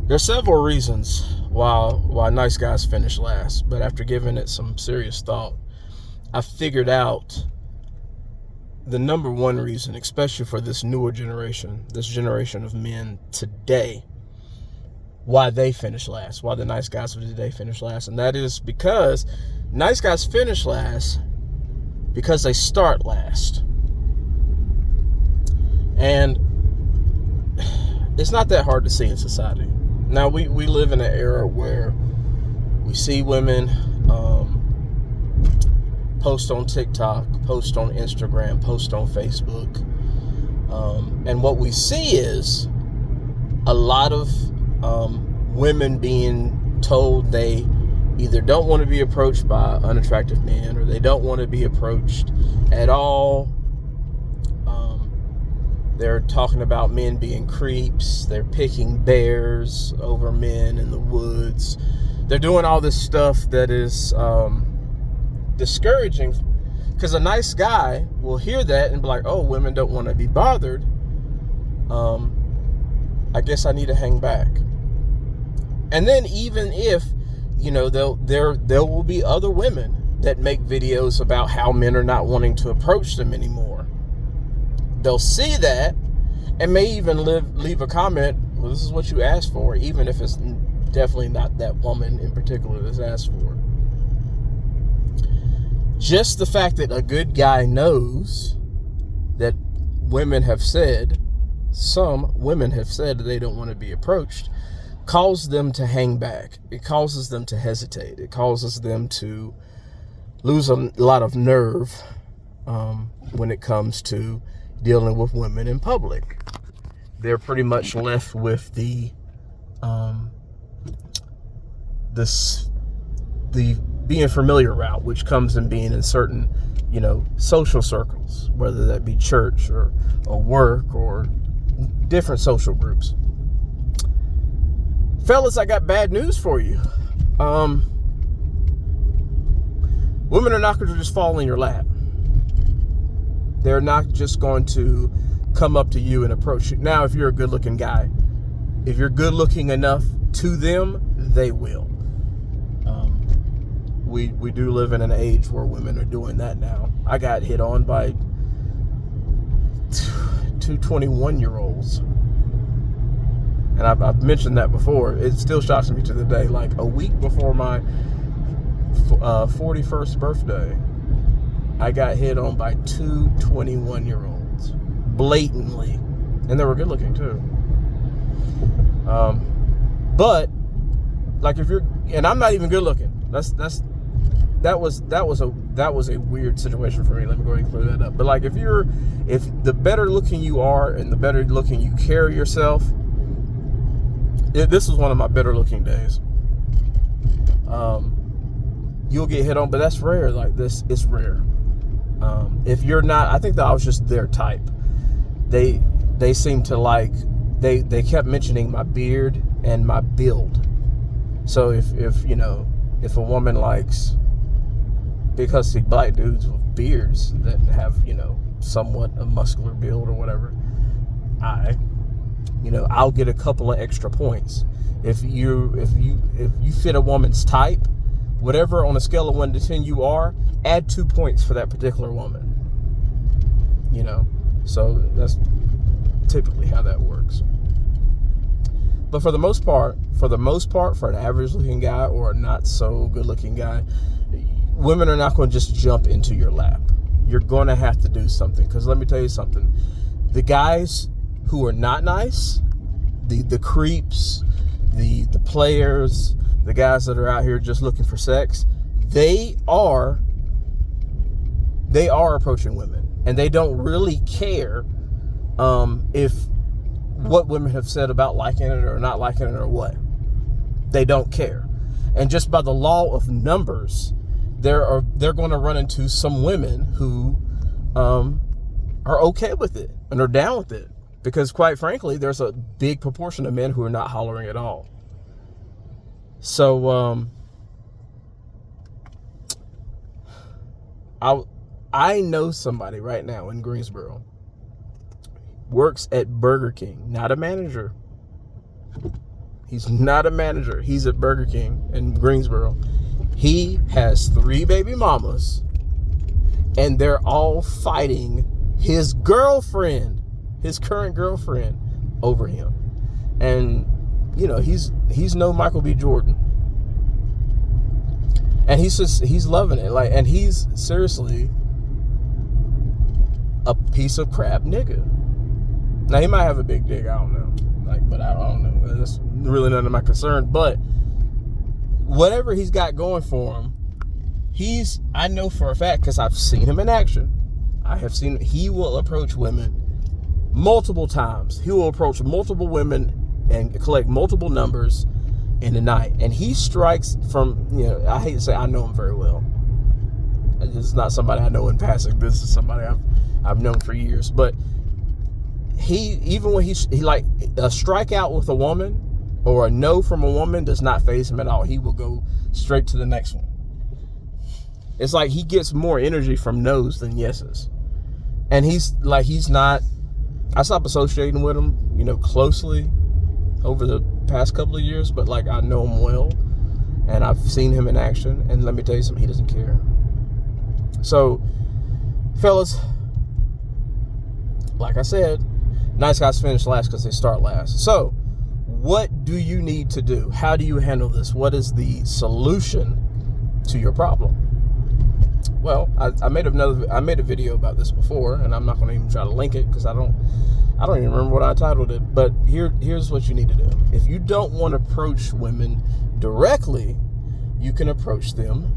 There's several reasons why nice guys finish last, but after giving it some serious thought, I figured out the number one reason, especially for this newer generation, this generation of men today, why they finish last, why the nice guys of today finish last. And that is because nice guys finish last because they start last. And it's not that hard to see in society. Now, we live in an era where we see women post on TikTok, post on Instagram, post on Facebook. And what we see is a lot of women being told they either don't want to be approached by unattractive men or they don't want to be approached at all. They're talking about men being creeps. They're picking bears over men in the woods. They're doing all this stuff that is discouraging, because a nice guy will hear that and be like, oh, women don't want to be bothered. I guess I need to hang back. And then even if, there will be other women that make videos about how men are not wanting to approach them anymore. They'll see that and may even leave a comment, well, this is what you asked for, even if it's definitely not that woman in particular that's asked for. Just the fact that a good guy knows that some women have said that they don't want to be approached, causes them to hang back. It causes them to hesitate. It causes them to lose a lot of nerve when it comes to dealing with women in public. They're pretty much left with the being familiar route, which comes in being in certain, social circles, whether that be church or work or different social groups. Fellas, I got bad news for you. Women are not going to just fall in your lap. They're not just going to come up to you and approach you. Now, if you're a good-looking guy, if you're good-looking enough to them, they will. We do live in an age where women are doing that now. I got hit on by two 21-year-olds. And I've mentioned that before. It still shocks me to the day. Like a week before my 41st birthday, I got hit on by two 21-year-olds. Blatantly. And they were good looking too. But like if you're, and I'm not even good looking. That was a weird situation for me. Let me go ahead and clear that up. But like if the better looking you are and the better looking you carry yourself, this was one of my better looking days. You'll get hit on, but that's rare. Like this is rare. If you're not, I think that I was just their type. They seemed to like, they kept mentioning my beard and my build. So if a woman likes, because see black dudes with beards that have, somewhat a muscular build or whatever, I'll get a couple of extra points. If you fit a woman's type, whatever on a scale of 1 to 10 you are, add 2 points for that particular woman. So that's typically how that works. But for the most part, for an average looking guy or a not so good looking guy, women are not going to just jump into your lap. You're going to have to do something. Because let me tell you something. The guys who are not nice, the creeps, the players, the guys that are out here just looking for sex, they are approaching women. And they don't really care if what women have said about liking it or not liking it or what. They don't care. And just by the law of numbers, they're going to run into some women who are okay with it and are down with it. Because quite frankly, there's a big proportion of men who are not hollering at all. So I know somebody right now in Greensboro, works at Burger King, not a manager, He's not a manager. He's at Burger King in Greensboro. He has 3 baby mamas, and they're all fighting his girlfriend, his current girlfriend, over him. And, you know, he's no Michael B. Jordan. And he's loving it. Like, and he's seriously a piece of crap nigga. Now, he might have a big dick, I don't know. Like, but I don't know. That's really none of my concern. But whatever he's got going for him, I know for a fact, because I've seen him in action. I have seen, he will approach women multiple times. He will approach multiple women and collect multiple numbers in the night. And he strikes from, you know, I hate to say I know him very well. This is not somebody I know in passing. This is somebody I've known for years. But even when he like a strikeout with a woman or a no from a woman does not faze him at all. He will go straight to the next one. It's like he gets more energy from no's than yeses. And he's not, I stopped associating with him, you know, closely over the past couple of years, but like I know him well and I've seen him in action, and let me tell you something, he doesn't care. So, fellas, like I said, nice guys finish last because they start last. So, what do you need to do? How do you handle this? What is the solution to your problem? Well, I made a video about this before, and I'm not going to even try to link it because I don't even remember what I titled it. But here's what you need to do. If you don't want to approach women directly, you can approach them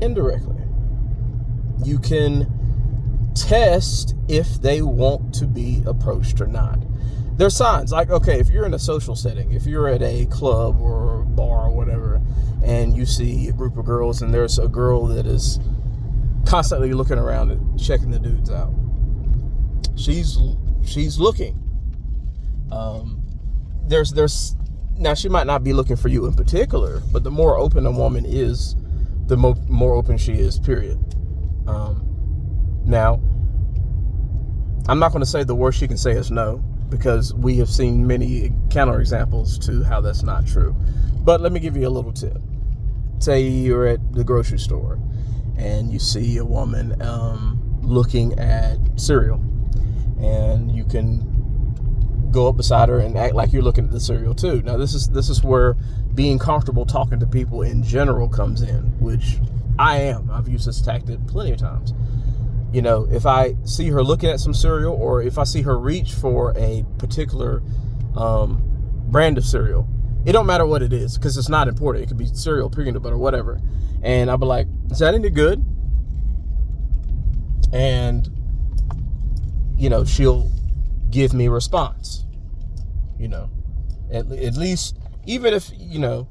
indirectly. You can test if they want to be approached or not. There's signs, like, okay, if you're in a social setting, if you're at a club or a bar or whatever, and you see a group of girls and there's a girl that is constantly looking around and checking the dudes out. She's looking. There's now, she might not be looking for you in particular, but the more open a woman is, the more open she is, period. Now, I'm not going to say the worst she can say is no, because we have seen many counterexamples to how that's not true. But let me give you a little tip. Say you're at the grocery store and you see a woman looking at cereal, and you can go up beside her and act like you're looking at the cereal too. Now, this is where being comfortable talking to people in general comes in, which I am. I've used this tactic plenty of times. You know, if I see her looking at some cereal, or if I see her reach for a particular brand of cereal, it don't matter what it is, because it's not important. It could be cereal, peanut butter, whatever. And I'll be like, is that any good? And, you know, she'll give me a response. You know, at least, even if, you know,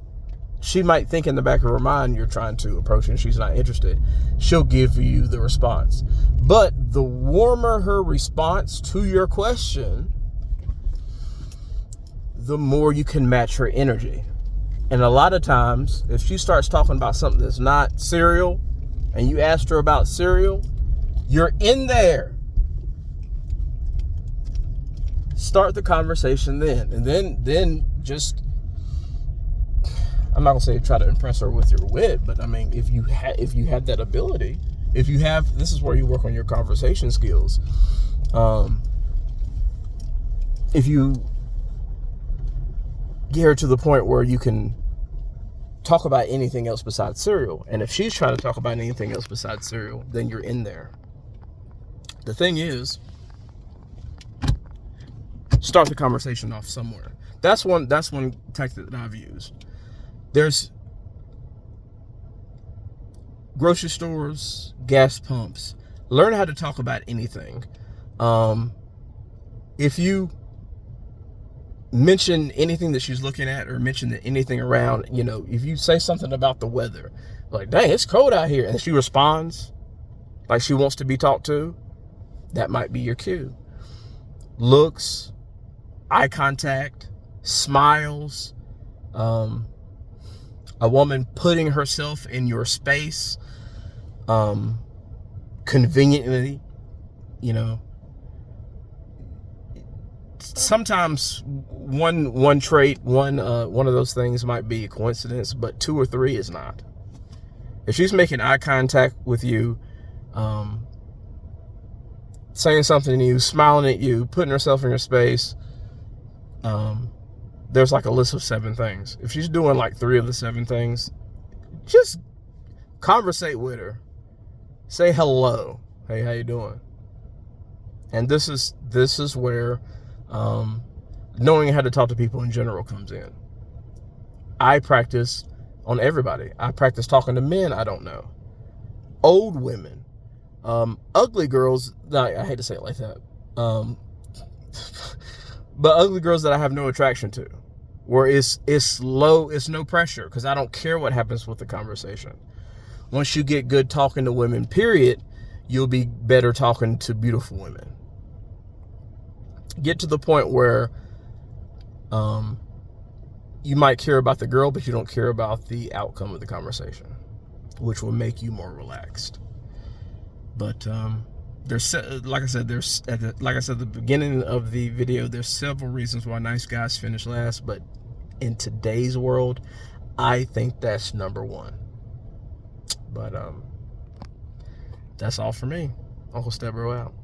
she might think in the back of her mind you're trying to approach her and she's not interested, she'll give you the response. But the warmer her response to your question, the more you can match her energy. And a lot of times, if she starts talking about something that's not cereal, and you asked her about cereal, you're in there. Start the conversation then. And then just, I'm not gonna say try to impress her with your wit, but I mean, if you have that ability, this is where you work on your conversation skills. If you get her to the point where you can talk about anything else besides cereal, and if she's trying to talk about anything else besides cereal, then you're in there. The thing is, start the conversation off somewhere. That's one tactic that I've used. There's grocery stores, gas pumps. Learn how to talk about anything. If you mention anything that she's looking at, or mention anything around, you know, if you say something about the weather, like, dang, it's cold out here, and she responds like she wants to be talked to, that might be your cue. Looks, eye contact, smiles, a woman putting herself in your space, conveniently, you know, sometimes one trait, one of those things might be a coincidence, but 2 or 3 is not. If she's making eye contact with you, saying something to you, smiling at you, putting herself in your space, there's like a list of 7 things. If she's doing like 3 of the 7 things, just conversate with her. Say hello. Hey, how you doing? And this is where knowing how to talk to people in general comes in. I practice on everybody. I practice talking to men I don't know, old women, ugly girls. I hate to say it like that, but ugly girls that I have no attraction to, where it's low, it's no pressure, because I don't care what happens with the conversation. Once you get good talking to women, period, you'll be better talking to beautiful women. Get to the point where you might care about the girl, but you don't care about the outcome of the conversation, which will make you more relaxed. But like I said, at the beginning of the video, there's several reasons why nice guys finish last, but in today's world, I think that's number 1. But that's all for me. Uncle Stebro out.